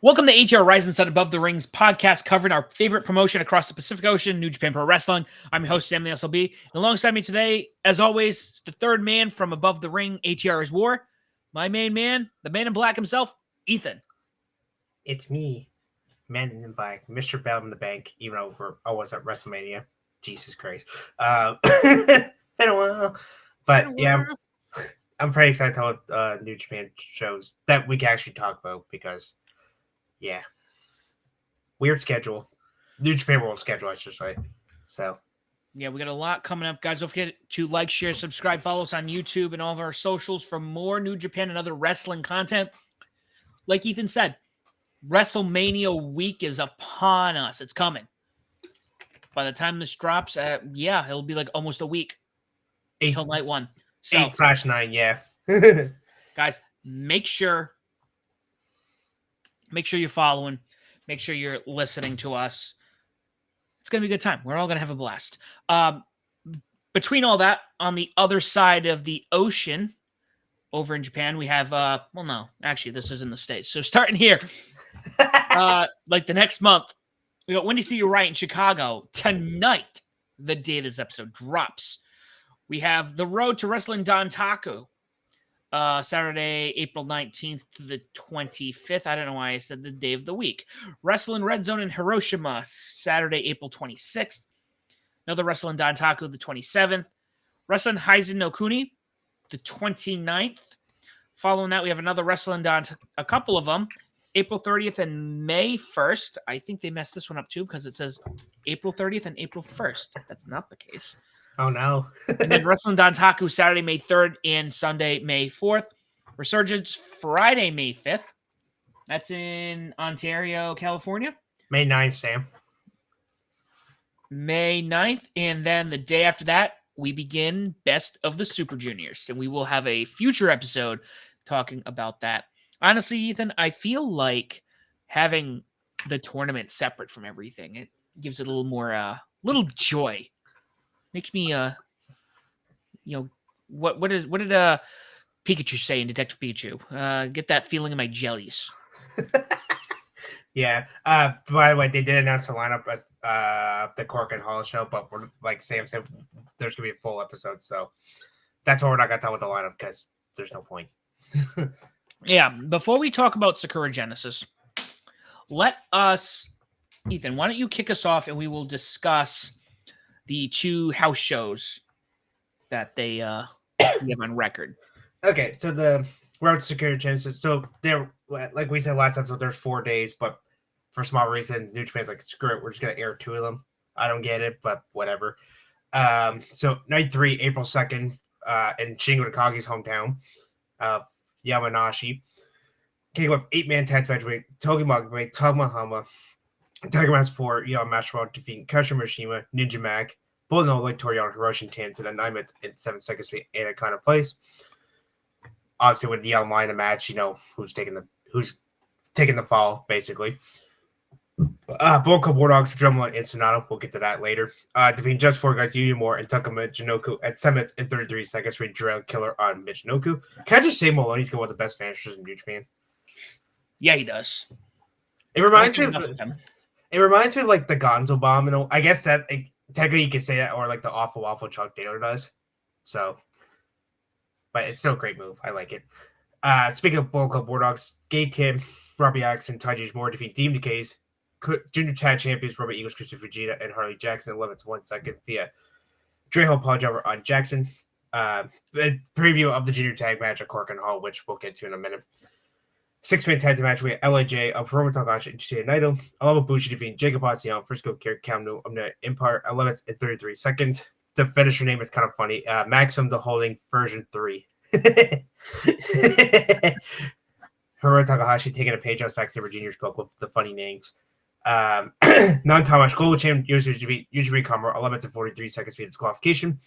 Welcome to ATR Rising Sun Above the Rings podcast covering our favorite promotion across the Pacific Ocean, New Japan Pro Wrestling. I'm your host, Sam the SLB. And alongside me today, as always, the third man from above the ring, ATR is War. My main man, the man in black himself, Ethan. It's me, man in black, Mr. Bell in the Bank, even over I was at WrestleMania. Jesus Christ. Been a while. But yeah, I'm pretty excited to talk New Japan shows that we can actually talk about because, yeah, weird schedule. New Japan World schedule, I should say. So, yeah, we got a lot coming up. Guys, don't forget to like, share, subscribe, follow us on YouTube and all of our socials for more New Japan and other wrestling content. Like Ethan said, WrestleMania week is upon us. It's coming. By the time this drops, it'll be like almost a week until night one. So, 8/9, yeah. Guys, make sure you're following. Make sure you're listening to us. It's going to be a good time. We're all going to have a blast. Between all that, on the other side of the ocean, over in Japan, we have, this is in the States. So starting here, like the next month, we got Windy City Riot in Chicago tonight, the day this episode drops. We have The Road to Wrestling Dontaku, Saturday, April 19th to the 25th. I don't know why I said the day of the week. Wrestling Red Zone in Hiroshima, Saturday, April 26th. Another Wrestling Dontaku, the 27th. Wrestling Heisen no Kuni, the 29th. Following that, we have another Wrestling a couple of them, April 30th and May 1st. I think they messed this one up too because it says April 30th and April 1st. That's not the case. Oh, no. And then Wrestling Dontaku, Saturday, May 3rd and Sunday, May 4th. Resurgence, Friday, May 5th. That's in Ontario, California. May 9th, Sam. May 9th. And then the day after that, we begin Best of the Super Juniors. And we will have a future episode talking about that. Honestly, Ethan, I feel like having the tournament separate from everything, it gives it a little more, little joy. Makes me, what did Pikachu say in Detective Pikachu? Get that feeling in my jellies. Yeah. By the way, they did announce the lineup as the Cork and Hall show, but we're, like Sam said, there's gonna be a full episode, so that's why we're not gonna talk about the lineup because there's no point. Yeah. Before we talk about Sakura Genesis, Ethan, why don't you kick us off and we will discuss the two house shows that they have on record. Okay, so the Road to Sakura Genesis. So there, like we said last episode, there's 4 days, but for small reason, New Japan's like, screw it, we're just gonna air 2 of them. I don't get it, but whatever. So night 3, April 2nd, in Shingo Takagi's hometown, Yamanashi. Came with 8-man tag match, Togi Magame, Tomahama. Tiger Mask 4, Mashima defeating Kashima, Ninja Mac, Bullet like Toriano Hiroshi Tans in a 9 minutes and 7 seconds in a kind of place. Obviously, with the online the match, who's taking the fall, basically. Boca Wardogs, Drumline, and Sonata. We'll get to that later. Defeating just 4 guys, Yuya Moore and Takuma Jinoku at 7 minutes and 33 seconds for Drill Killer on Michinoku. Can I just say Maloney's got one of the best finishers in New Japan? Yeah, he does. It reminds me of like the Gonzo Bomb, and I guess that technically you could say that, or like the Awful Waffle Chuck Taylor does. So, but it's still a great move. I like it. Speaking of Bullet Club War Dogs, Gabe Kim, Robbie Axe, and Taiji Moore defeat Team Decays, Junior Tag Champions Robert Eagles, Christopher Fujita, and Harley Jackson 11 to 1 second via Trejo Paul Jobber on Jackson. A preview of the Junior Tag match at Cork and Hall, which we'll get to in a minute. 6-man tag match with LAJ, Hiromu Takahashi, and Shinya Naito. Alaba Bushi defeating Jacob Asiano, Frisco Kid, Kamno, Omnia Empire, 11 and 33 seconds. The finisher name is kind of funny. Maxim the Holding version 3. Hiromu Takahashi taking a page out of Zack Sabre Jr.'s book with the funny names. Non-Tamash Global Champ, Yujiri Kamura, 11 and 43 seconds via disqualification.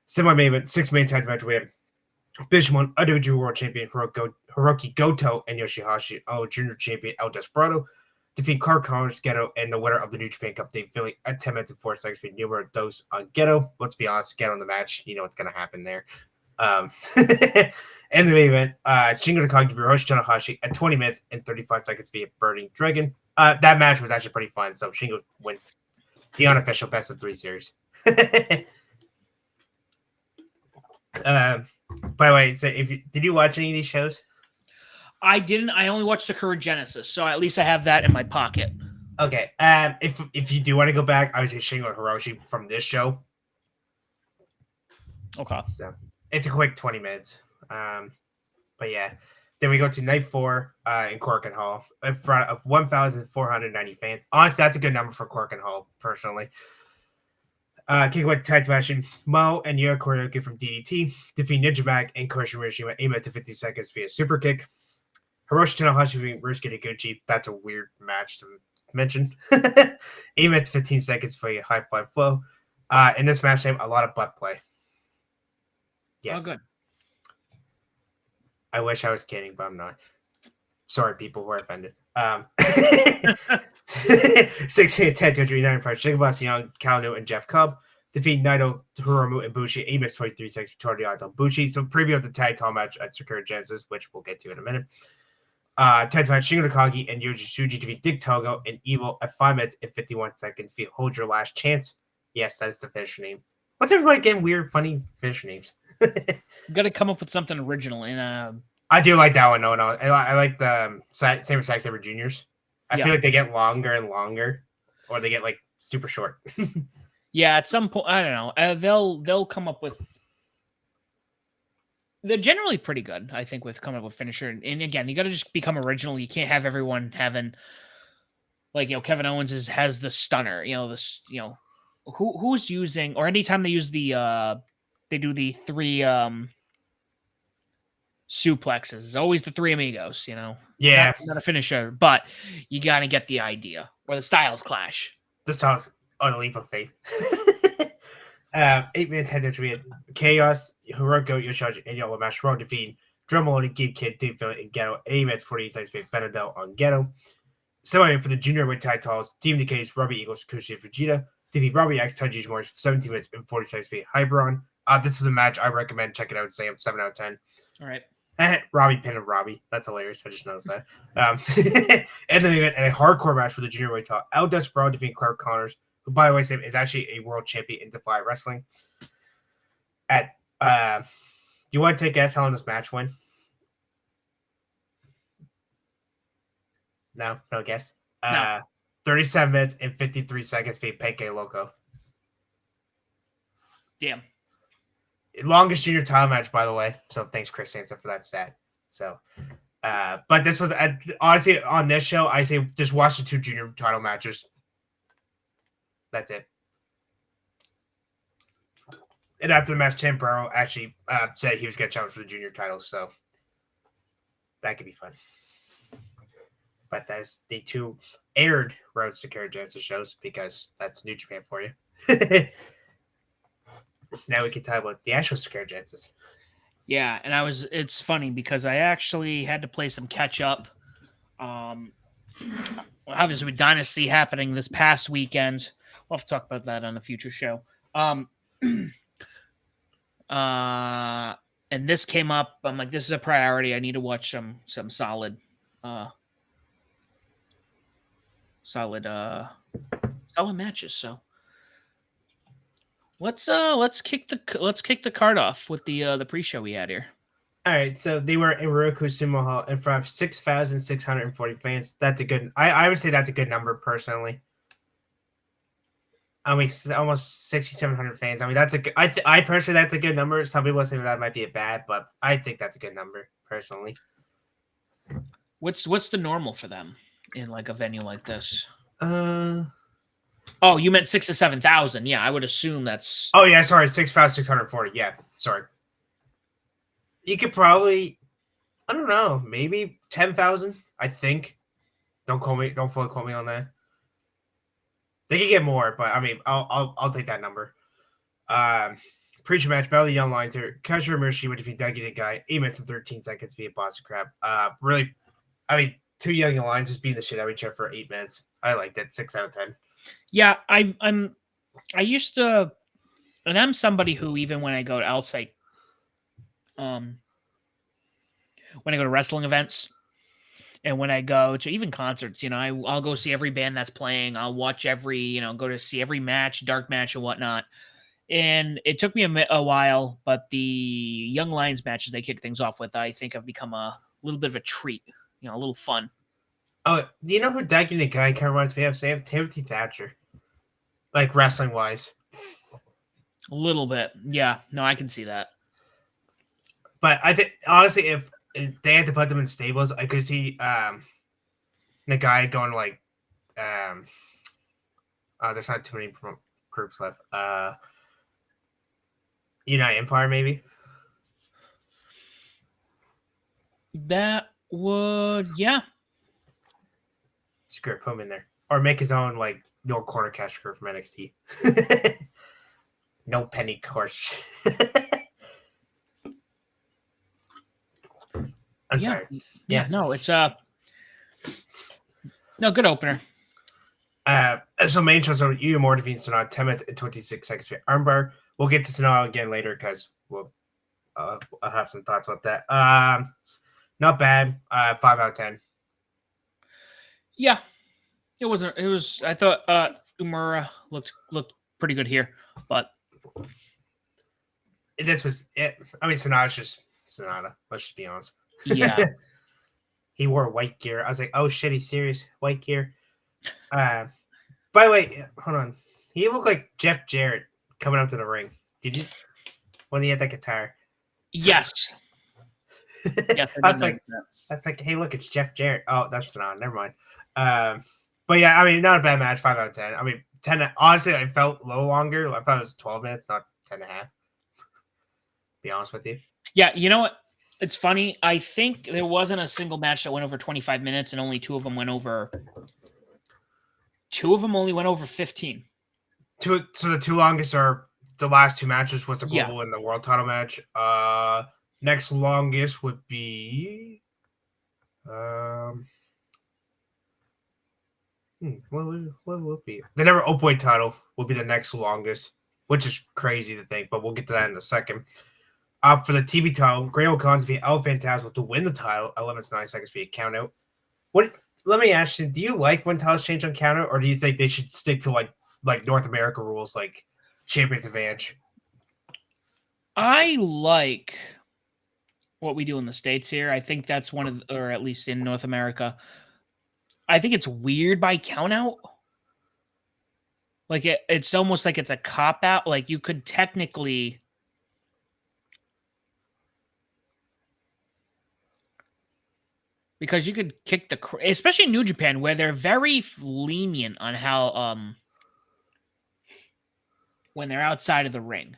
Semi-main event, 6-man tag match with Bishamon, IWGP World Champion Hiroki Goto, and Yoshihashi, Junior Champion El Desperado, defeat Clark Connors, Ghetto, and the winner of the New Japan Cup, Dave Finlay, at 10 minutes and 4 seconds for numero dos on Ghetto. Let's be honest, Ghetto in the match, you know what's going to happen there. And the main event, Shingo Takagi v. Hiroshi Tanahashi at 20 minutes and 35 seconds via Burning Dragon. That match was actually pretty fun, so Shingo wins the unofficial best of 3 series. By the way, so did you watch any of these shows? I didn't. I only watched Sakura Genesis, so at least I have that in my pocket. Okay. If you do want to go back, I would say Shingo and Hiroshi from this show. Okay. So it's a quick 20 minutes. But yeah. Then we go to night 4 in Corkin Hall in front of 1,490 fans. Honestly, that's a good number for Corkin Hall, personally. Kick with tag matching Mo and Yuya Karaoke from DDT defeat Ninja Mac and Koshi Murashima 8 minutes to 50 seconds via super kick. Hiroshi Tanahashi versus Higuchi. That's a weird match to mention. 8 minutes 15 seconds for a high fly flow. In this match, a lot of butt play. Yes. Oh, good. I wish I was kidding, but I'm not. Sorry, people who are offended. 16 10 to 39 for Shigabasi Young, Kalinu, and Jeff Cobb. Defeat Naito, Hiromu, and Bushi. 8 minutes 23 seconds for 20 yards on Bushi. So preview of the tag team match at Sakura Genesis, which we'll get to in a minute. Tag team match Shingo Takagi and Yoji Tsuji defeat Dick Togo and Evil at 5 minutes and 51 seconds via Hold Your Last Chance. Yes, that's the finisher name. What's everybody getting weird, funny finisher names? Got to come up with something original. And I do like that one. No, I like the Saber Sack Saber Juniors. I feel like they get longer and longer, or they get like super short. Yeah, at some point, I don't know. They'll come up with. They're generally pretty good, I think, with coming up with finisher. And again, you got to just become original. You can't have everyone having, like, Kevin Owens has the stunner. Who's using, or anytime they use they do the 3 suplexes. It's always the 3 amigos. Yeah, not a finisher, but you got to get the idea, or the styles clash. The styles on a leap of faith. 8 minutes 10 to Chaos, Hiroko, Yoshihashi, and Yolo Mash Raw defeat Drummalone, Geek Kid, Dave Philly, and Ghetto. 8 minutes 48 seconds for Benadel on Ghetto. So for the junior weight tag titles, Team Decay's Robbie Eagles, Kushi, and Fujita defeat Robbie X, Taiji Ishimori, 17 minutes and 40 seconds for Hyperon. This is a match I recommend. Check it out. Sam, 7 out of 10. All right. Robbie pinned Robbie. That's hilarious. I just noticed that. And then even a hardcore match for the junior weight title. El Desperado defeating Clark Connors, who, by the way, Sam, is actually a world champion in Defy Wrestling. Do you want to take a guess how long this match went? No guess. No. 37 minutes and 53 seconds for Pancake Loco. Damn. Longest junior title match, by the way. So thanks, Chris Sampson, for that stat. So, but this was honestly on this show. I say just watch the 2 junior title matches. That's it. And after the match, Tim Burrow actually said he was going to challenge for the junior titles, so that could be fun. But that's the 2 aired Road to Sakura Genesis shows, because that's New Japan for you. Now we can talk about the actual Sakura Genesis. Yeah, and it's funny because I actually had to play some catch up. Obviously with Dynasty happening this past weekend. We'll have to talk about that on a future show. And this came up. I'm like, this is a priority. I need to watch some solid matches. So let's kick the card off with the pre-show we had here. All right, so they were in Roku Sumo Hall in front of 6,640 fans. That's a good. I would say that's a good number personally. I mean, almost 6,700 fans. I mean, that's I personally, that's a good number. Some people say that might be a bad, but I think that's a good number personally. What's the normal for them in like a venue like this? Oh, you meant 6,000 to 7,000. Yeah, I would assume that's. Oh yeah, sorry, 6,640. Yeah, sorry. You could probably, I don't know, maybe 10,000. I think. Don't fully quote me on that. They could get more, but I mean, I'll take that number. Preacher match, Battle of the Young Lions here. Kashira Murashima defeat Daiki Guy, 8 minutes and 13 seconds via Boston Crab. Really, I mean, 2 Young Lions just beating the shit out of each other for 8 minutes. I like that. 6 out of 10. Yeah, I used to, and I'm somebody who, even when I go to, I'll say, when I go to wrestling events and when I go to even concerts, I'll go see every band that's playing. I'll watch go to see every match, dark match and whatnot. And it took me a while, but the Young Lions matches they kick things off with, I think have become a little bit of a treat, a little fun. Oh, do you know who Daggy the Guy kind of reminds me of? Sam Timothy Thatcher. Like wrestling wise. A little bit. Yeah. No, I can see that. But I think honestly, if they had to put them in stables, I could see the guy going like there's not too many groups left. United Empire, maybe. That would, yeah. Screw it, put him in there. Or make his own like no corner cash crew from NXT. No penny course. I'm tired. Yeah, no, it's no good opener. So main shows are Yu More defeats Sanada 10 minutes and 26 seconds for armbar. We'll get to Sanada again later because I'll have some thoughts about that. Not bad. 5 out of 10. Yeah, it wasn't. It was. I thought Umura looked pretty good here, but this was it. I mean, Sanada's just Sanada. Let's just be honest. Yeah. He wore white gear. I was like, oh shit, he's serious. White gear. By the way, hold on. He looked like Jeff Jarrett coming up to the ring. Did you? When he had that guitar. Yes. Yes, that's like, hey, look, it's Jeff Jarrett. Oh, that's not. Never mind. But yeah, I mean, not a bad match. 5 out of 10. I mean, 10. Honestly, I felt a little longer. I thought it was 12 minutes, not 10 and a half. Be honest with you. Yeah, you know what? It's funny. I think there wasn't a single match that went over 25 minutes, and only two of them only went over 15. So the two longest are the last two matches was the global and the world title match. Next longest would be what will it be? The never Openweight title will be the next longest, which is crazy to think, but we'll get to that in a second. For the TV title, Great O'Con defeat El Phantasmo to win the title, 11 to 9 seconds via count out. Let me ask you, do you like when titles change on count out, or do you think they should stick to like North America rules, like Champions Advantage? I like what we do in the States here. I think that's or at least in North America. I think it's weird by count out. Like it's almost like it's a cop out. Like you could technically, because you could kick especially in New Japan where they're very lenient on how when they're outside of the ring.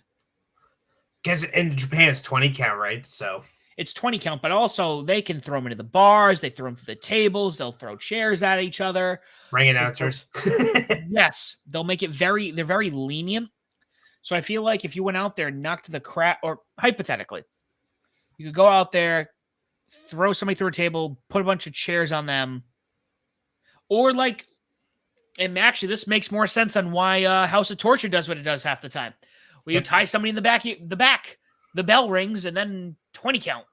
Because in Japan it's 20 count, right? So it's 20 count, but also they can throw them into the bars. They throw them to the tables. They'll throw chairs at each other. Ring announcers. Yes. They'll make it they're very lenient. So I feel like if you went out there and knocked the crap, or hypothetically, you could go out there, throw somebody through a table, put a bunch of chairs on them, or like, and actually this makes more sense on why House of Torture does what it does half the time. Where you tie somebody in the back, the bell rings, and then 20 count.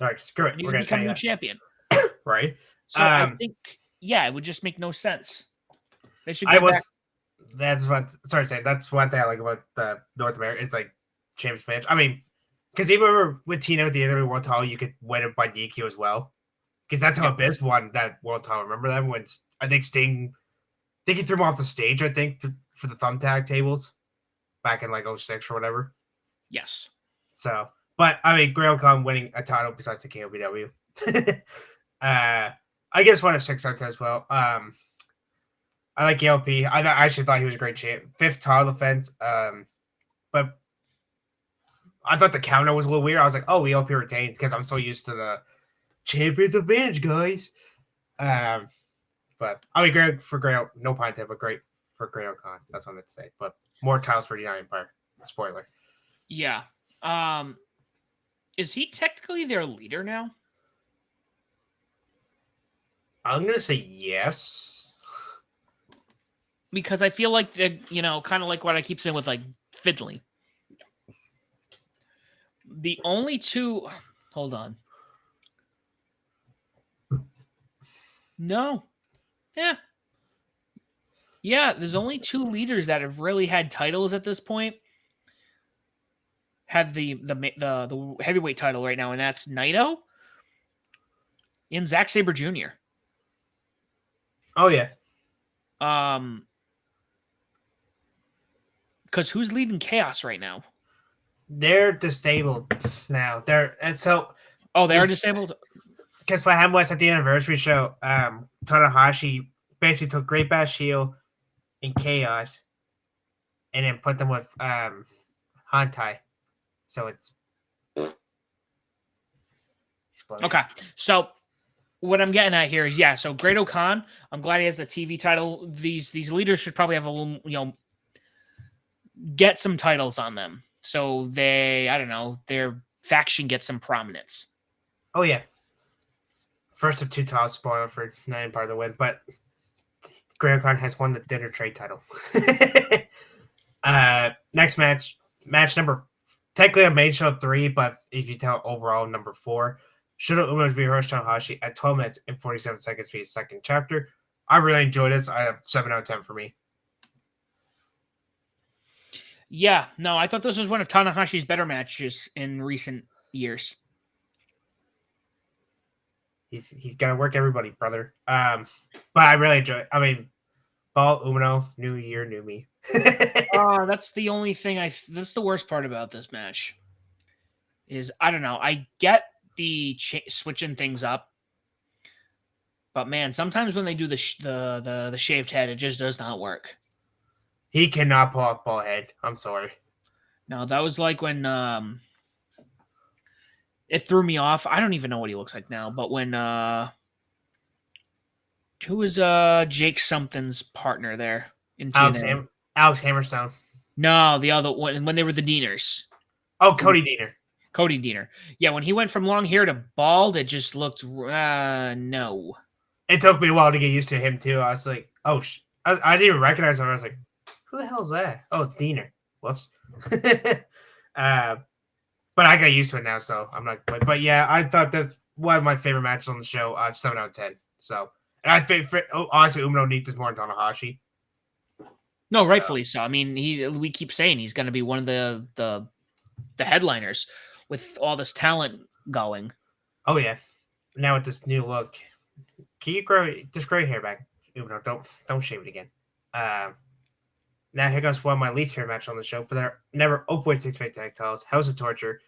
All right, screw it. We're going to become a new champion. Right. So I think, it would just make no sense. They should that's one thing I like about the North America is like Champions match. I mean, because even with Tino at the end of the world title, you could win it by DQ as well. Because that's how Abyss won that world title. Remember that when I think Sting, they threw him off the stage, I think, for the thumbtack tables back in like 06 or whatever. Yes. So, but I mean, Great O'Con winning a title besides the KOPW. I guess 1 of 6 out of 10 as well. I like ELP. I actually thought he was a great champ. 5th title defense. But I thought the counter was a little weird. I was like, oh, ELP retains because I'm so used to the Champions Advantage, guys. But I mean, great for Great, no pun intended, but great for Great O'Con. That's what I'm going to say. But more titles for United Empire. Spoiler. Yeah. Is he technically their leader now? I'm going to say yes. Because I feel like, kind of like what I keep saying with like Fiddly. The only two. Hold on. No. Yeah. Yeah, there's only two leaders that have really had titles at this point. Had the heavyweight title right now, and that's Naito and Zack Sabre Jr. Oh yeah. Because who's leading Chaos right now? They're disabled now. Oh, they are disabled. Because what happened was at the anniversary show, Tanahashi basically took Great Bash Heel and Chaos, and then put them with Hantai. So it's okay. So what I'm getting at here is, yeah. So Great O'Khan, I'm glad he has the TV title. These leaders should probably have a little, get some titles on them, so they, I don't know, their faction gets some prominence. Oh yeah. First of two titles, spoiler for not part of the win, but Great O'Khan has won the dinner trade title. Next match number, technically a main show 3, but if you tell overall number 4, Shota Umino be Hiroshi Tanahashi at 12 minutes and 47 seconds for his second chapter. I really enjoyed this. I have 7 out of 10 for me. Yeah, no, I thought this was one of Tanahashi's better matches in recent years. He's gonna work everybody, brother. But I really enjoy it. I mean, Ball Umino, new year, new me. That's the only thing that's the worst part about this match. Is, I don't know. I get the switching things up, but man, sometimes when they do the shaved head, it just does not work. He cannot pull off ball head. I'm sorry. No, that was like when it threw me off. I don't even know what he looks like now, but when who was Jake something's partner there in TNA? Alex Hammerstone. No, the other one when they were the Deaners. Oh, Cody Deaner. Cody Deaner. Yeah, when he went from long hair to bald, it just looked no. It took me a while to get used to him too. I was like, oh, I didn't even recognize him. I was like, who the hell is that? Oh, it's Deaner. Whoops. But I got used to it now, so I'm not. But yeah, I thought that's one of my favorite matches on the show. 7 out of 10. So, and I think honestly, Umino needs this more than Tanahashi. No, rightfully so. I mean, we keep saying he's going to be one of the headliners with all this talent going. Oh yeah, now with this new look, can you grow this gray hair back? Umino, don't shave it again. Now here goes one of my least favorite matches on the show for their never open 6-way tag titles. House of Torture,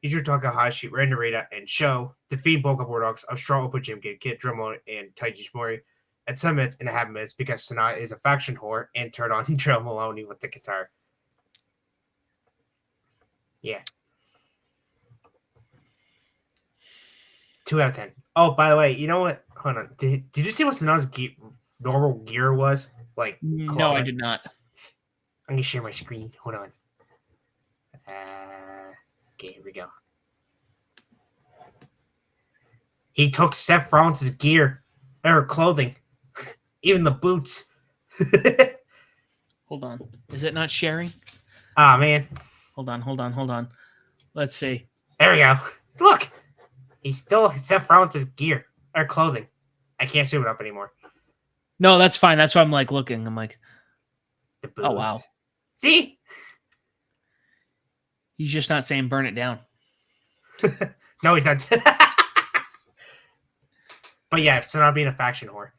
Yujiro Takahashi, Ren Narita, and Sho defeat Boca Wardogs of Strong Open Gym Kid Drummo and Taiji Shimori at 7 minutes and a half minutes because Sanada is a faction whore and turned on Drill Maloney with the guitar. Yeah. 2 out of 10. Oh, by the way, you know what? Hold on. Did you see what Sanada's normal gear was? Like, no, I did not. I'm going to share my screen. Hold on. Okay, here we go. He took Seth Rollins' gear, or clothing, even the boots. Hold on. Is it not sharing? Ah, man. Hold on. Let's see. There we go. Look. He stole Seth Rollins' gear, or clothing. I can't zoom it up anymore. No, that's fine. That's why I'm like looking. I'm like, the boots. Oh, wow. See? He's just not saying burn it down. No, he's not. But yeah, so not being a faction whore.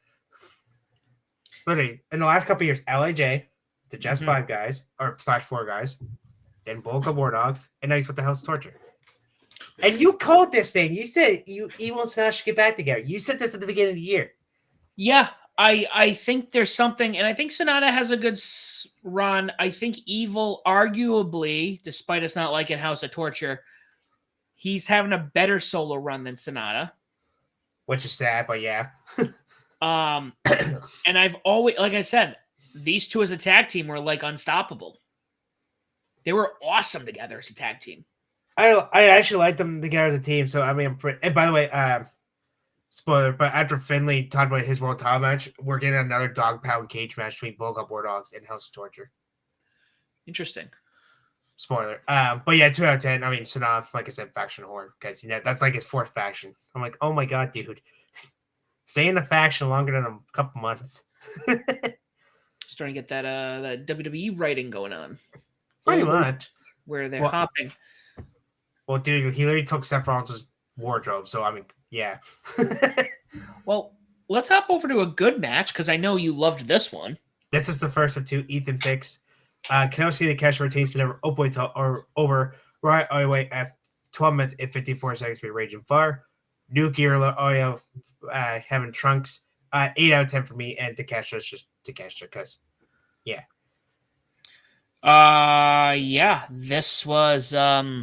Literally, in the last couple of years, LAJ, the Just 5 guys, or /4 guys, then Boca War Dogs, and now he's with the House of Torture. And you called this thing. You said Evil and Sanada should get back together. You said this at the beginning of the year. Yeah, I think there's something, and I think Sanada has a good run. I think Evil, arguably, despite us not liking House of Torture, he's having a better solo run than Sanada. Which is sad, but yeah. And I've always, like I said, these two as a tag team were like unstoppable. They were awesome together as a tag team. I actually like them together as a team. So I mean, and by the way, spoiler, but after Finlay talked about his world title match, we're getting another dog pound cage match between Boca War Dogs and House of Torture. Interesting. Spoiler. But yeah, 2 out of 10. I mean, Sanaa, like I said, faction whore because that's like his fourth faction. I'm like, oh my god, dude, stay in a faction longer than a couple months. Starting to get that WWE writing going on. Pretty much. Where they're hopping. Well, dude, he literally took Seth Rollins' wardrobe, so I mean, yeah. Well, let's hop over to a good match because I know you loved this one. This is the first of two Ethan picks. Kenosuke the Cash rotation over Riot Oiway at 12 minutes and 54 seconds for Raging Fire. New Gear Oyo having Trunks. 8 out of 10 for me, and Takeshita is just Takeshita because, yeah. Yeah, this was yeah,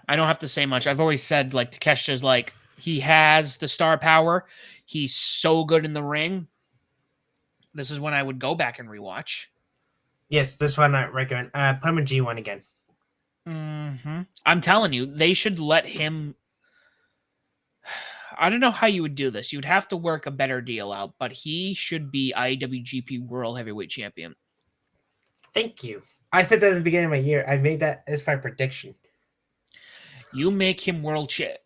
I don't have to say much. I've always said like Takeshita's like he has the star power. He's so good in the ring. This is when I would go back and rewatch. Yes, this one I recommend. Put him in G1 again. Mm-hmm. I'm telling you, they should let him. I don't know how you would do this. You'd have to work a better deal out, but he should be IWGP World Heavyweight Champion. Thank you. I said that at the beginning of my year. I made that as my prediction. You make him world champ.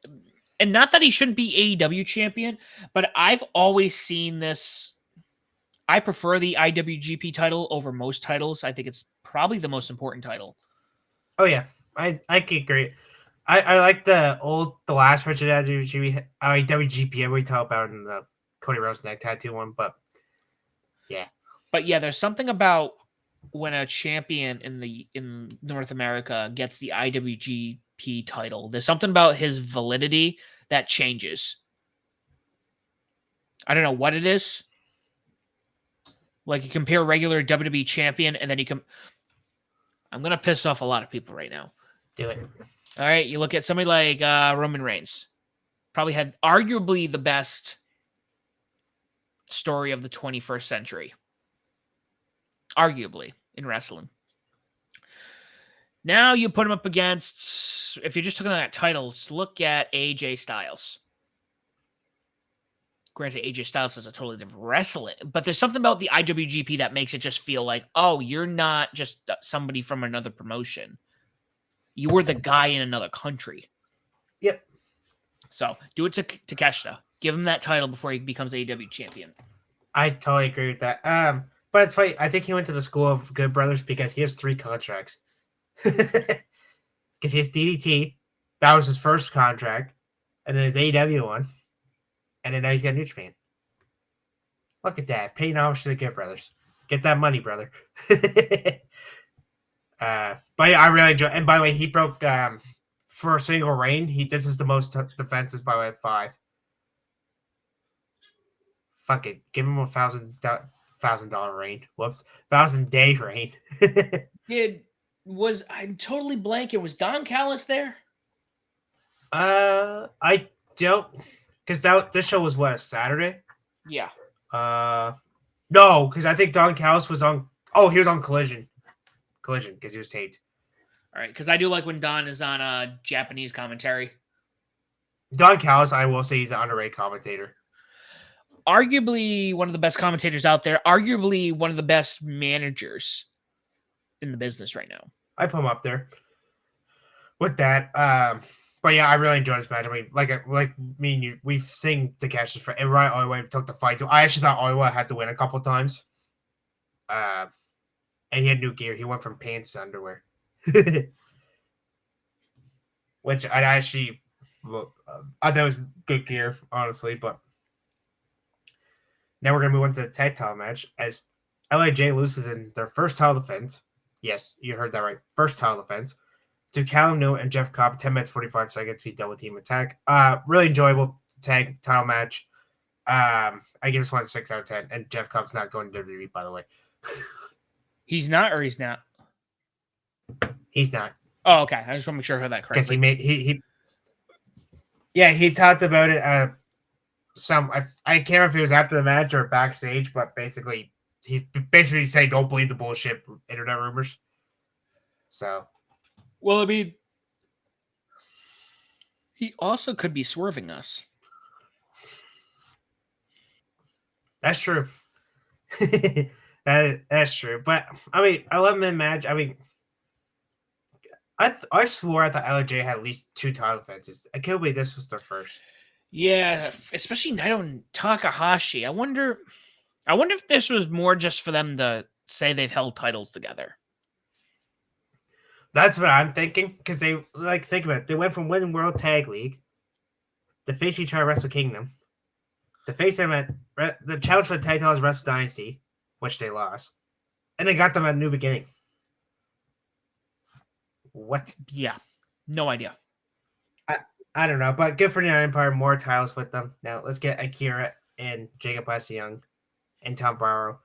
And not that he shouldn't be AEW champion, but I've always seen this. I prefer the IWGP title over most titles. I think it's probably the most important title. Oh, yeah. I agree. I like the last version of IWGP. We talk about in the Cody Rhodes neck tattoo one, but yeah. But yeah, there's something about when a champion in North America gets the IWGP title. There's something about his validity that changes. I don't know what it is. Like you compare regular WWE champion and then I'm gonna piss off a lot of people right now. Do it. All right, you look at somebody like Roman Reigns. Probably had arguably the best story of the 21st century. Arguably in wrestling. Now you put him up against, if you're just looking at titles, look at AJ Styles. Granted, AJ Styles is a totally different wrestling, but there's something about the IWGP that makes it just feel like, oh, you're not just somebody from another promotion. You were the guy in another country. Yep. So do it to Takeshita. Give him that title before he becomes AEW champion. I totally agree with that. But it's funny. I think he went to the School of Good Brothers because he has 3 contracts. Because he has DDT. That was his first contract. And then his AEW one. And then now he's got New Japan. Look at that. Paying homage to the Good Brothers. Get that money, brother. But yeah, I really enjoy. And by the way, he broke for a single reign. This is the most defenses by way of 5. Fuck it, give him $1,000 reign. Whoops, 1,000-day reign. I'm totally blanking. Was Don Callis there? I don't, because this show was what, a Saturday? Yeah. No, because I think Don Callis was on. Oh, he was on Collision, because he was taped. All right, because I do like when Don is on Japanese commentary. Don Callis, I will say, he's an underrated commentator. Arguably one of the best commentators out there. Arguably one of the best managers in the business right now. I put him up there with that. But yeah, I really enjoyed this match. I mean, like me and you, we've seen Takeshi's for and Riot Oiway took the fight. I actually thought Oiway had to win a couple of times. And he had new gear. He went from pants to underwear. Which I actually I thought was good gear, honestly. But now we're gonna move on to the tag title match as LIJ loses in their first title defense. Yes, you heard that right. First title defense to Callum Newman and Jeff Cobb. 10 minutes 45 seconds to double team attack. Really enjoyable tag title match. I give this one a 6 out of 10. And Jeff Cobb's not going to WWE, by the way. He's not, or he's not. He's not. Oh, okay. I just want to make sure I heard that correctly. Because he talked about it. I can't remember if it was after the match or backstage, but basically he's saying don't believe the bullshit internet rumors. So, well, I mean, he also could be swerving us. That's true. That's true. But I mean, 11-man match. I mean, I swore I thought LJ had at least 2 title defenses. I can't believe this was their first. Yeah, especially Naito and Takahashi. I wonder if this was more just for them to say they've held titles together. That's what I'm thinking, because they think about it. They went from winning World Tag League, to face each other at Wrestle Kingdom, to face them at the challenge for the tag titles Wrestle Dynasty, which they lost, and they got them at New Beginning. What? Yeah, no idea. I don't know, but good for the Empire. More titles with them. Now let's get Akira and Jacob West Young and Tom Barrow.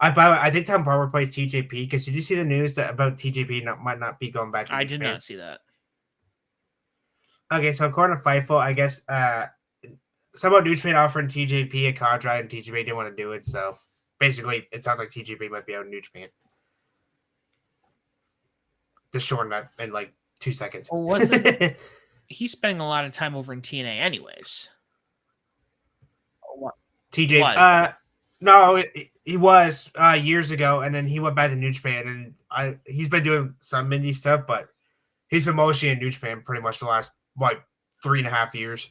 I think Tom Barrow plays TJP, because did you see the news about TJP might not be going back to I did not see that. Okay, so according to Fightful, I guess someone New Japan offering TJP a contract, and TJP didn't want to do it. So basically, it sounds like TJP might be out of New Japan. To shorten that in like 2 seconds. Well, wasn't he's spending a lot of time over in TNA, anyways? TJ, was. No, he was years ago, and then he went back to New Japan, and he's been doing some indie stuff, but he's been mostly in New Japan pretty much the last 3.5 years.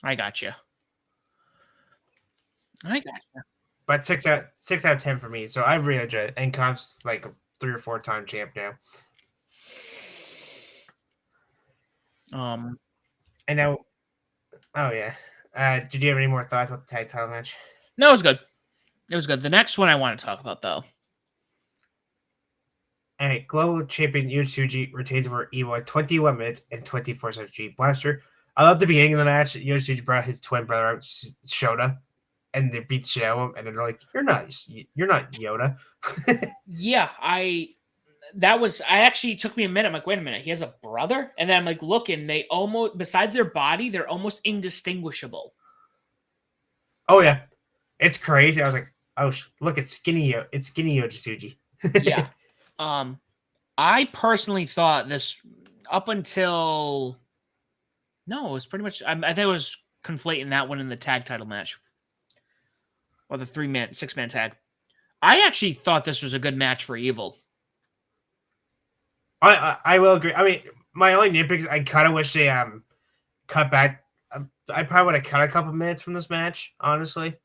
I gotcha. But 6 out of 10 for me, so I really enjoy it. And Con's like a 3 or 4 time champ now. And now, oh yeah. Did you have any more thoughts about the tag title match? No, it was good. It was good. The next one I want to talk about, though. All right, Global Champion Yoshizuji retains over Iwa 21 minutes and 24 seconds G Blaster. I love the beginning of the match. Yoshizuji brought his twin brother out, Shota, and they beat the shit out of him. And then they're like, "You're not Yoda." Yeah, actually took me a minute. I'm like, wait a minute, he has a brother? And then I'm like, looking, they almost, besides their body, they're almost indistinguishable. Oh yeah, it's crazy. I was like, oh look, it's skinny Yoshizuji. Yeah. I personally thought this up until it was pretty much. I think it was conflating that one in the tag title match, or the 6-man tag. I actually thought this was a good match for Evil. I will agree. I mean, my only nitpick is I kind of wish they cut back. I probably would have cut a couple minutes from this match, honestly.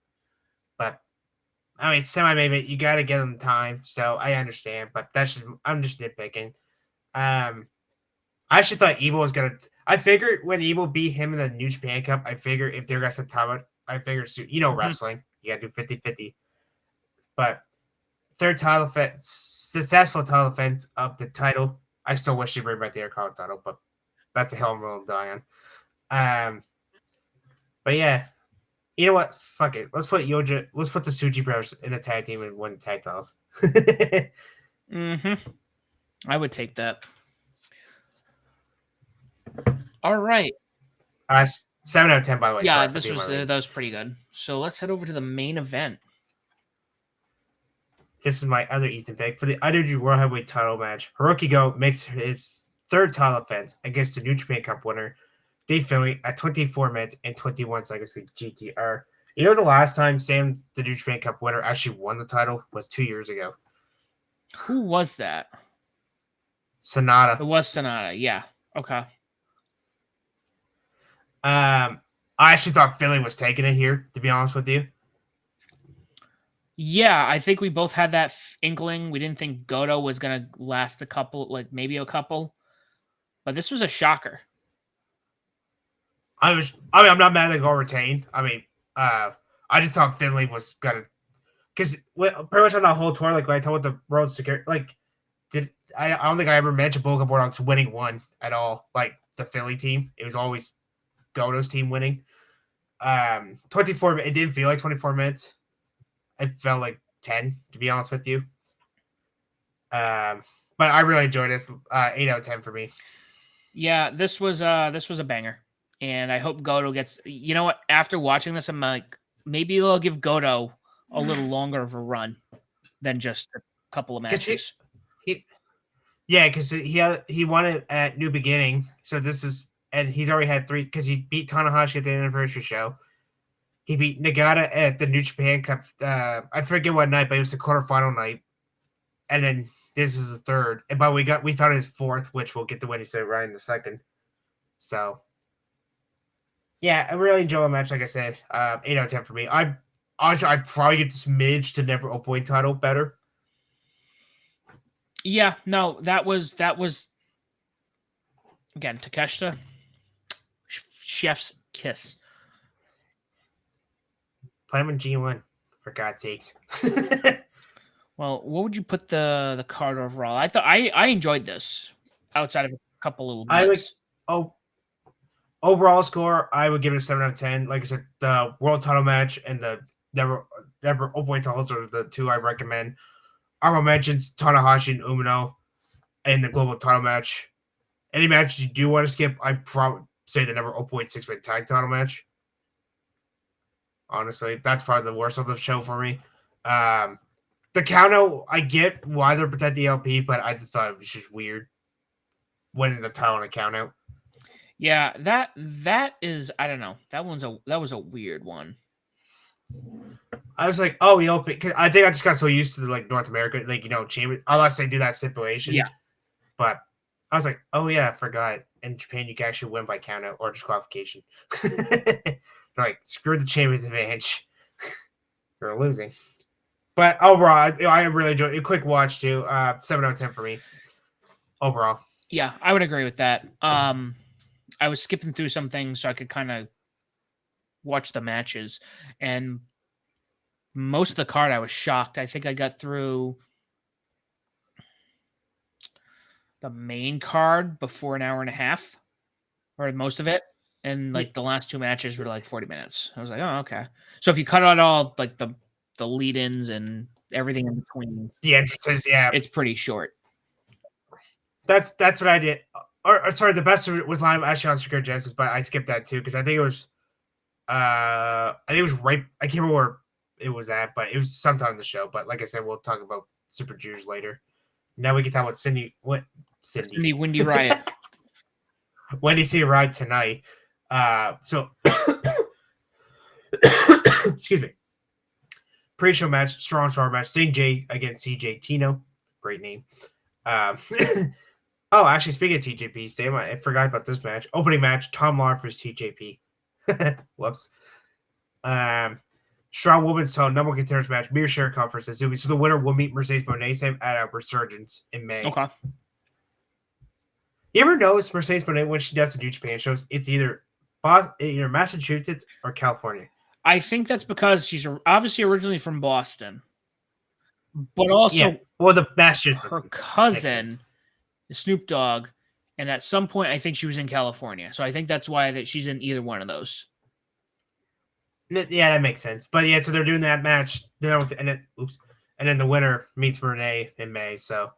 But I mean, semi-main, you got to get them time, so I understand. But I'm just nitpicking. I actually thought Evil was gonna. I figured when Evil beat him in the New Japan Cup, I figured if they're gonna set time out, I figured wrestling, you gotta do 50-50. But third title successful title defense of the title. I still wish they bring back the Intercontinental title, but that's a hell of a roll to die on. But yeah, you know what? Fuck it. Let's put the Suji Bros in the tag team and win tag titles. I would take that. All right. 7 out of 10, by the way. Yeah, that was pretty good. So let's head over to the main event. This is my other Ethan pick. For the IWGP World Heavyweight title match, Hiroki Go makes his third title defense against the New Japan Cup winner, Dave Finlay, at 24 minutes and 21 seconds with GTR. You know, the last time Sam, the New Japan Cup winner, actually won the title was 2 years ago. Who was that? Sonata. It was Sonata, yeah. Okay. I actually thought Finlay was taking it here, to be honest with you. Yeah, I think we both had that inkling. We didn't think Goto was going to last maybe a couple. But this was a shocker. I'm not mad that Go retained. I mean, I just thought Finlay was going to, because pretty much on that whole tour, like when I told the World Security, I don't think I ever mentioned Bulldog Bulldogs winning one at all. Like the Philly team, it was always Goto's team winning. 24. It didn't feel like 24 minutes. It felt like 10, to be honest with you. But I really enjoyed this. 8 out of 10 for me. Yeah, this was a banger, and I hope Goto gets. You know what? After watching this, I'm like, maybe they'll give Goto a little longer of a run than just a couple of matches. Because he won it at New Beginning, so this is, and he's already had 3 because he beat Tanahashi at the anniversary show. He beat Nagata at the New Japan Cup. I forget what night, but it was the quarterfinal night. And then this is the third. But we found his fourth, which we'll get to Windy City Riot in a second. So yeah, I really enjoy a match. Like I said, 8 out of 10 for me. I'd probably get this Midge to never open title better. Yeah, no, that was again Takeshita. Chef's kiss. Play him in G1, for God's sakes. Well, what would you put the card overall? I thought I enjoyed this outside of a couple little blips. Overall score, I would give it a 7 out of 10. Like I said, the world title match and the never open titles are the two I recommend. Honorable mentions Tanahashi and Umino in the global title match. Any match you do want to skip, I'd probably say the number 0.6-man tag title match. Honestly, that's probably the worst of the show for me. The count-out, I get why they're protecting the LP, but I just thought it was just weird winning the title on a count-out. Yeah, that is, I don't know. That was a weird one. I was like, oh, because I think I just got so used to like North America, like chamber, unless they do that stipulation. Yeah. But I was like, oh yeah, I forgot. In Japan, you can actually win by countout or disqualification. Like, screw the champions advantage. You're losing. But overall, I really enjoyed it. A quick watch too. 7 out of 10 for me. Overall. Yeah, I would agree with that. I was skipping through some things so I could kind of watch the matches, and most of the card I was shocked. I think I got through the main card before an hour and a half, or most of it, and like the last two matches were like 40 minutes. I was like, oh, okay. So if you cut out all like the lead-ins and everything in between, the entrances, yeah, it's pretty short. That's what I did. Or sorry, the best was live actually on Sakura Genesis, but I skipped that too because I think it was right. I can't remember where it was at, but it was sometime in the show. But like I said, we'll talk about Super Juniors later. Now we can talk about Cindy Windy Riot. Windy City Riot tonight. So excuse me. Pre-show match, strong match. Sting J against CJ Tino. Great name. Oh, actually, speaking of TJP, damn, I forgot about this match. Opening match, Tom Lawler versus TJP. Whoops. Strong Women's Title number one contenders match, Mir Shirikoff versus Azumi. So the winner will meet Mercedes Moné at a Resurgence in May. Okay. You ever notice Mercedes Moné when she does the New Japan shows, it's either Massachusetts or California? I think that's because she's obviously originally from Boston, but also the Massachusetts. Her cousin, Snoop Dogg, and at some point I think she was in California. So I think that's why that she's in either one of those. Yeah, that makes sense. But yeah, so they're doing that match, and then the winner meets Moné in May. So,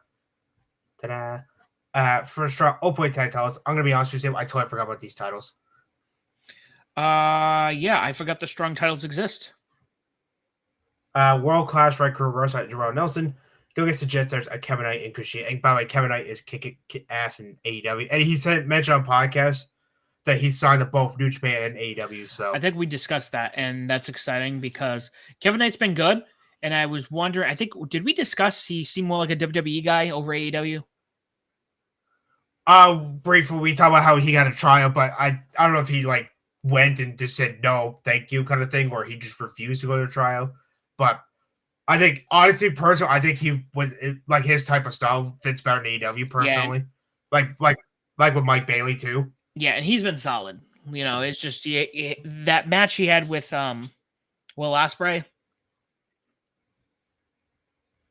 ta-da! For strong open tag titles, I'm gonna be honest with you, I totally forgot about these titles. Yeah, I forgot the strong titles exist. World Class Red Crew Rosa at Jerome Nelson. Go against the Jet Stars at Kevin Knight and Kushida. And by the way, Kevin Knight is kicking ass in AEW. And he mentioned on podcast that he signed to both New Japan and AEW. So I think we discussed that, and that's exciting because Kevin Knight's been good. And I was wondering, did we discuss he seemed more like a WWE guy over AEW? Briefly, we talked about how he got a trial, but I don't know if he like went and just said no, thank you, kind of thing, or he just refused to go to trial. But I think, honestly, personally, I think he was like his type of style fits better in AEW personally. Yeah. Like with Mike Bailey too. Yeah, and he's been solid. It's just that match he had with Will Ospreay.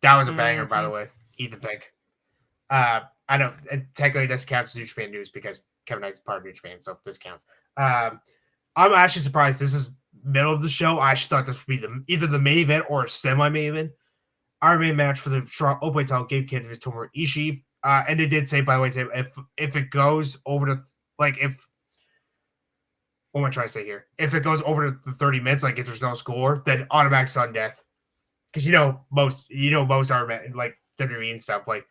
That was a banger, by the way. Ethan Pink. I know technically this counts as New Japan news because Kevin Knight's part of New Japan, so this counts. I'm actually surprised this is middle of the show. I actually thought this would be either the main event or a semi-main event. Our main match for the strong open title, Gabe Kidd versus Tomohiro Ishii. And they did say, by the way, if it goes over to what am I trying to say here? If it goes over to the 30 minutes, like if there's no score, then automatic sudden death. Because most are like WWE and stuff like,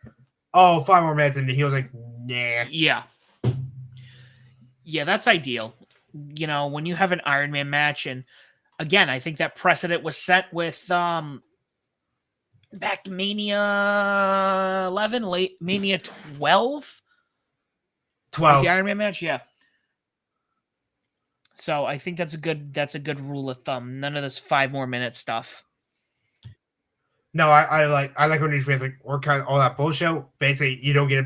5 more minutes, and he was like, nah. Yeah, that's ideal. When you have an Iron Man match, and again, I think that precedent was set with back Mania 11, late Mania 12. 12. The Iron Man match, yeah. So I think that's a good rule of thumb. None of this 5 more minute stuff. No, I like when New Japan's like, we're kind of all that bullshit. Basically, you don't get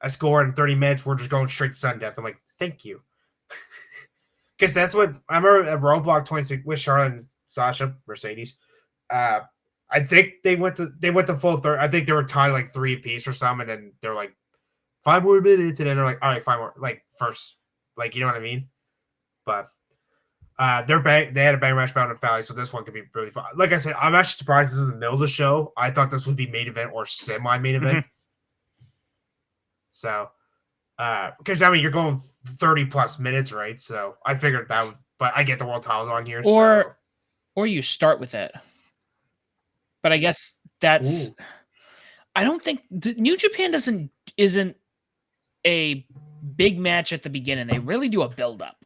a score in 30 minutes. We're just going straight to sudden death. I'm like, thank you. Because that's what I remember at Roadblock 26 with Charlotte and Sasha Mercedes. I think they went to full third. I think they were tied like 3 apiece or something, and then they're like 5 more minutes, and then they're like, all right, 5 more, like first, like you know what I mean. But they had a bang match bound in Valley, so this one could be really fun. Like I said, I'm actually surprised this is in the middle of the show. I thought this would be main event or semi-main event. Mm-hmm. So, because I mean you're going 30 plus minutes, right? So I figured that would, but I get the world titles on here, or you start with it. But I guess that's. Ooh. I don't think New Japan isn't a big match at the beginning. They really do a build up.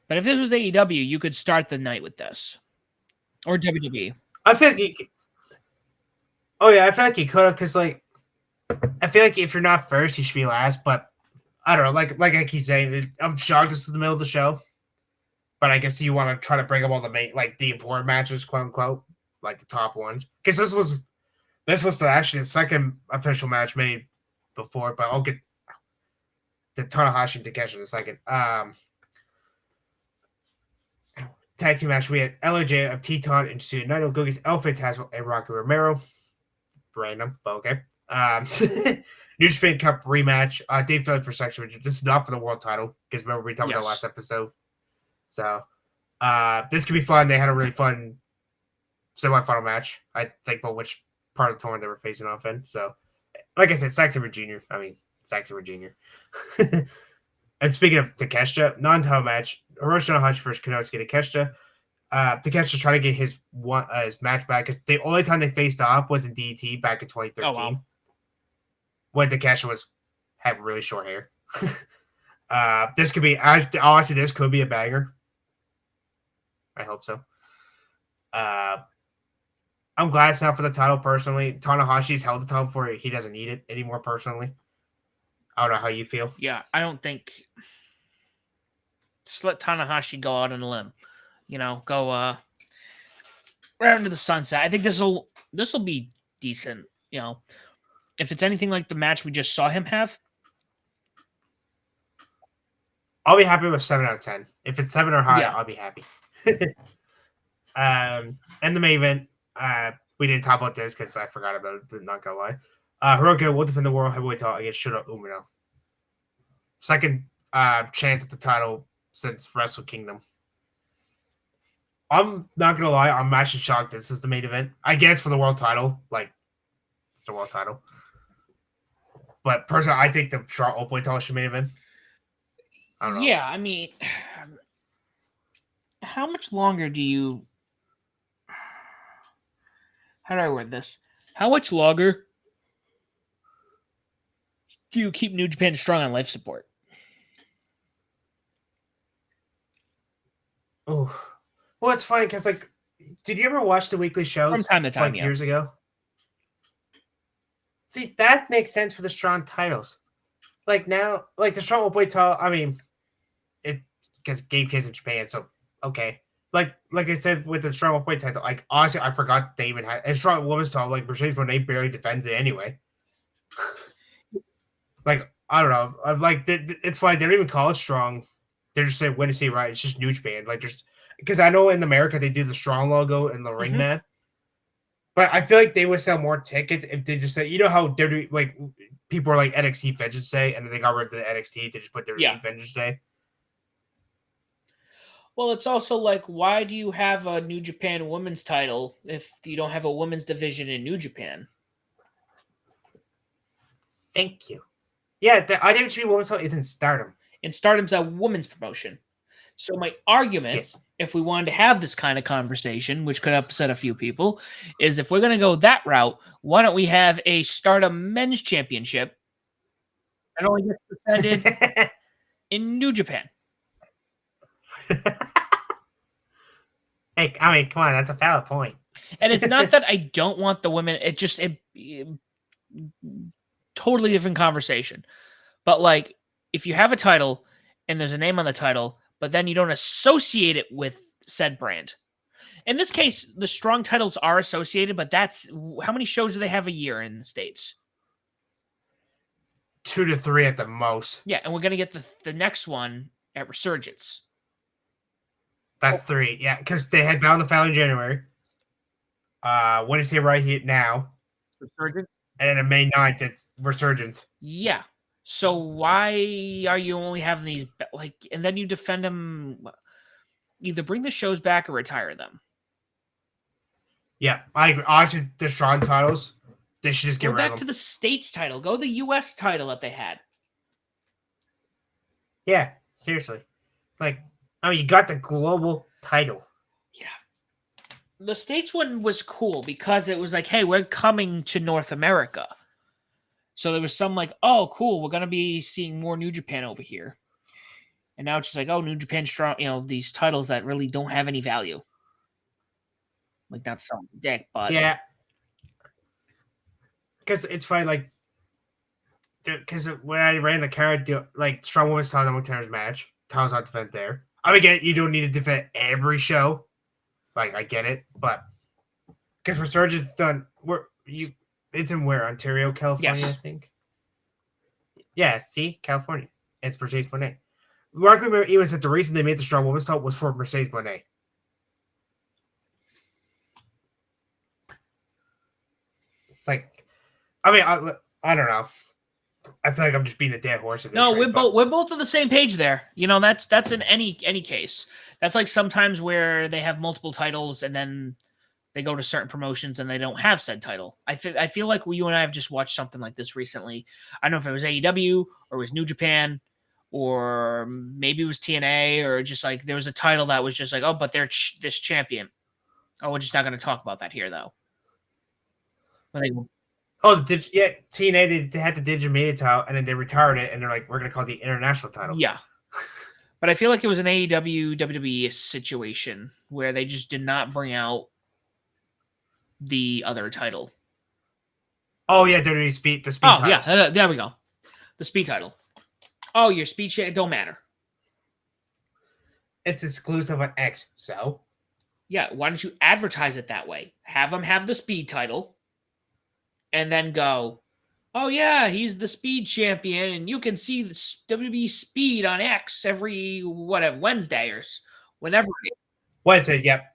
But if this was AEW, you could start the night with this, or WWE. I feel like I feel like you could have, because like I feel like if you're not first, you should be last. But I don't know. Like I keep saying, I'm shocked this is the middle of the show. But I guess you want to try to bring up all the main, like the important matches, quote unquote, like the top ones, because this was actually the second official match made before. But I'll get the Tanahashi and Takeshi in a second. Tag team match, we had LJ of Teton and Suda Naito go against El Fantasma and Rocky Romero. Random, but okay. New Japan Cup rematch. Dave Fillet for section. This is not for the world title, because remember we talked about the last episode. So this could be fun. They had a really fun semifinal match. I think about which part of the tournament they were facing off in. So, like I said, Zack Sabre Jr. Zack Sabre Jr. And speaking of Takeshita, non-title match, Hiroshi Tanahashi versus Konosuke Takeshita. Takeshita trying to get his match back, because the only time they faced off was in DDT back in 2013. Oh, wow. When Takeshita had really short hair. This could be, honestly, this could be a banger. I hope so. I'm glad it's not for the title, personally. Tanahashi's held the title before. He doesn't need it anymore, personally. I don't know how you feel. Yeah, I don't think. Just let Tanahashi go out on a limb. Go right into the sunset. I think this will be decent. If it's anything like the match we just saw him have, I'll be happy with 7 out of 10. If it's 7 or higher, I'll be happy. And the main event, we didn't talk about this because I forgot about it. Not gonna lie. Hiroki will defend the world heavyweight title against Shota Umino. Second chance at the title since Wrestle Kingdom. I'm not gonna lie, I'm actually shocked this is the main event. I get it for the world title, like it's the world title. But personally, I think the Charlotte Openweight title should main event. I don't know. Yeah, I mean, how much longer do you? How do I word this? How much longer do you keep New Japan strong on life support? Oh, well, it's funny because, like, did you ever watch the weekly shows from time to time, years ago? See, that makes sense for the strong titles. Like now, like the strong openweight title. I mean, it because Gabe Kidd's in Japan, so okay. Like I said with the strong openweight title, like honestly, I forgot they even had a strong women's title. Like Mercedes Moné barely defends it anyway. Like I don't know. I'm like it's fine. They don't even call it strong. They're just saying Windy City Riot. It's just New Japan. Like just because I know in America they do the strong logo and the ring man. But I feel like they would sell more tickets if they just say, you know how they're doing, like people are like NXT Vengeance Day, and then they got rid of the NXT. They just put their Vengeance Day. Well, it's also like, why do you have a New Japan women's title if you don't have a women's division in New Japan? Thank you. Yeah, the IWGP women's title is in Stardom. And Stardom's a women's promotion. So my argument, if we wanted to have this kind of conversation, which could upset a few people, is if we're going to go that route, why don't we have a Stardom Men's Championship that only gets defended in New Japan? Hey, I mean, come on, that's a valid point. And it's not that I don't want the women. It totally different conversation. But like, if you have a title and there's a name on the title, but then you don't associate it with said brand. In this case, the strong titles are associated, but that's how many shows do they have a year in the States? 2 to 3 at the most. Yeah, and we're gonna get the next one at Resurgence. That's 3, yeah, because they had Bound the Foul in January. Windy City Riot now. Resurgence? And then on May 9th, it's Resurgence. Yeah. So why are you only having these like, and then you defend them? Either bring the shows back or retire them. Yeah, I agree. Honestly, the strong titles, they should just get Go rid of back to them. the States title. Go the U.S. title that they had. Yeah, seriously. Like, I mean, you got the global title. Yeah. The States one was cool because it was like, hey, we're coming to North America. So there was some like, oh, cool, we're gonna be seeing more New Japan over here. And now it's just like, oh, New Japan strong, these titles that really don't have any value. Like not some dick, but Yeah. Because it's funny, like, because when I ran the card, like, Strong Women's title number contenders match, titles not defend there. I mean, again, you don't need to defend every show. Like, I get it, but because Resurgence done, it's in where? Ontario, California, yes. I think. Yeah, see, California. It's Mercedes Moné. Mark even said the reason they made the Strong Women's title was for Mercedes Moné. Like, I mean, I don't know. I feel like I'm just being a dead horse. No, we're both on the same page there. That's in any case. That's like sometimes where they have multiple titles and then they go to certain promotions and they don't have said title. I feel like you and I have just watched something like this recently. I don't know if it was AEW or it was New Japan or maybe it was TNA or just like there was a title that was just like, oh, but they're this champion. Oh, we're just not going to talk about that here though. TNA, they had the Digital Media title, and then they retired it, and they're like, we're going to call it the International title. Yeah. But I feel like it was an AEW, WWE situation where they just did not bring out the other title. Oh, yeah, WWE Speed, the Speed titles. Yeah, there we go. The Speed title. Oh, your Speed don't matter. It's exclusive on X, so? Yeah, why don't you advertise it that way? Have them have the Speed title, and then go, oh yeah, he's the Speed champion, and you can see the WWE Speed on X every Wednesday or whenever it is. Wednesday, yep,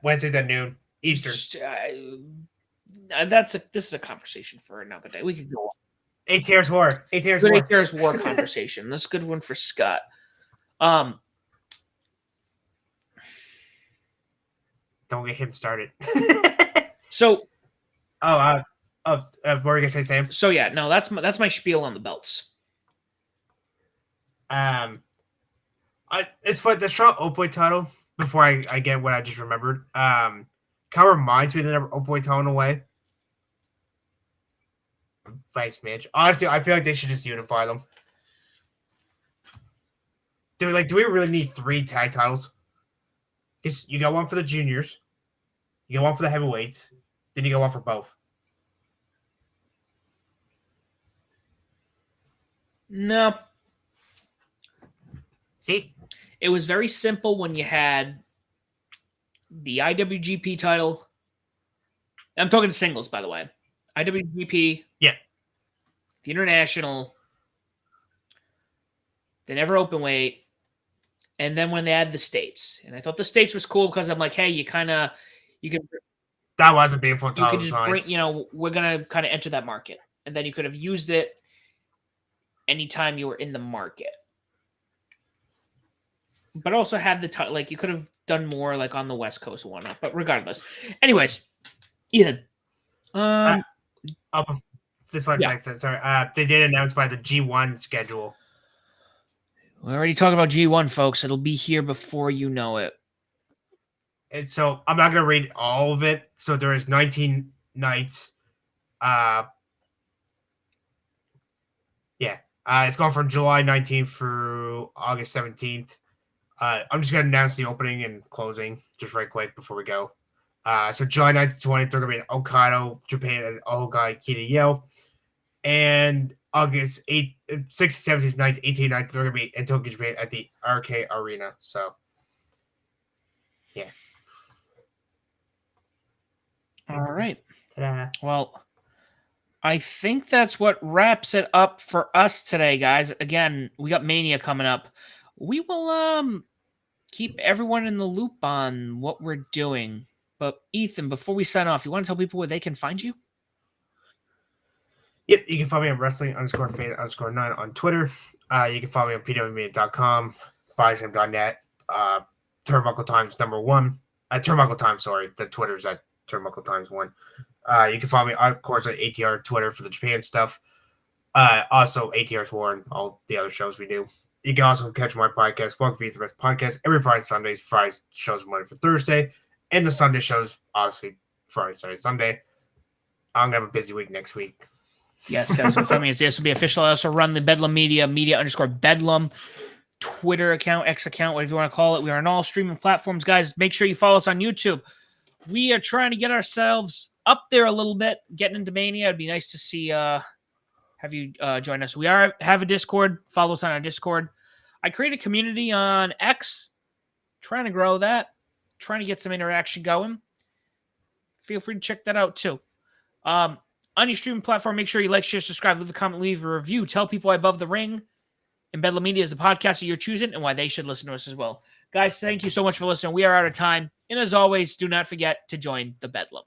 Wednesdays at noon Eastern. This is a conversation for another day. We could go on. ATR's War. ATR's War conversation. That's a good one for Scott. Don't get him started. So, what were you gonna say, Sam? So yeah, no, that's my spiel on the belts. It's for the Strong Opioid title. Before I get what I just remembered, kind of reminds me of the Opioid title in a way. Vice Mitch. Honestly, I feel like they should just unify them. Do we really need 3 tag titles? Because you got one for the juniors, you got one for the heavyweights, then you got one for both. No. See? It was very simple when you had the IWGP title. I'm talking singles, by the way. IWGP. Yeah. The International. They never open weight. And then when they add the States. And I thought the States was cool because I'm like, hey, you can. That was a beautiful title. You could just bring, we're going to kind of enter that market. And then you could have used it anytime you were in the market. But also had the title, like you could have done more like on the West Coast and whatnot. But regardless. Anyways, Ethan. This website, sorry. They did announce by the G1 schedule. We're already talking about G1, folks. It'll be here before you know it. And so I'm not going to read all of it. So there is 19 nights. It's going from July 19th through August 17th. I'm just going to announce the opening and closing just right quick before we go. So July 9th to 20th, they're going to be in Hokkaido, Japan, and Ohogai Kita-yo. And August 8th, 6th, 17th, 9th, 18th, 9th, they're going to be in Tokyo, Japan at the RK Arena. So, yeah. All right. Ta-da. Well, I think that's what wraps it up for us today, guys. Again, we got Mania coming up. We will keep everyone in the loop on what we're doing. But Ethan, before we sign off, you want to tell people where they can find you? Yep, you can follow me on wrestling_fan_9 on Twitter. You can follow me on pwmedia.com, bodyslam.net, Turnbuckle Times #1. Turnbuckle Times, sorry. The Twitter's at Turnbuckle Times 1. You can follow me, of course, on ATR Twitter for the Japan stuff. Also, ATR's War and all the other shows we do. You can also catch my podcast, Welcome to Be the Best Podcast, every Friday, Sundays. Fridays shows Monday for Thursday, and the Sunday shows, obviously, Friday, Saturday, Sunday. I'm going to have a busy week next week. Yes, guys. This will be official. I also run the Bedlam media_Bedlam Twitter account, X account, whatever you want to call it. We are on all streaming platforms, guys. Make sure you follow us on YouTube. We are trying to get ourselves up there a little bit, getting into Mania. It'd be nice to see have you join us. We have a Discord. Follow us on our Discord. I create a community on X, trying to grow that, trying to get some interaction going. Feel free to check that out too. On your streaming platform, make sure you like, share, subscribe, leave a comment, leave a review. Tell people why Above the Ring and Bedlam Media is the podcast that you're choosing and why they should listen to us as well. Guys, thank you so much for listening. We are out of time. And as always, do not forget to join the Bedlam.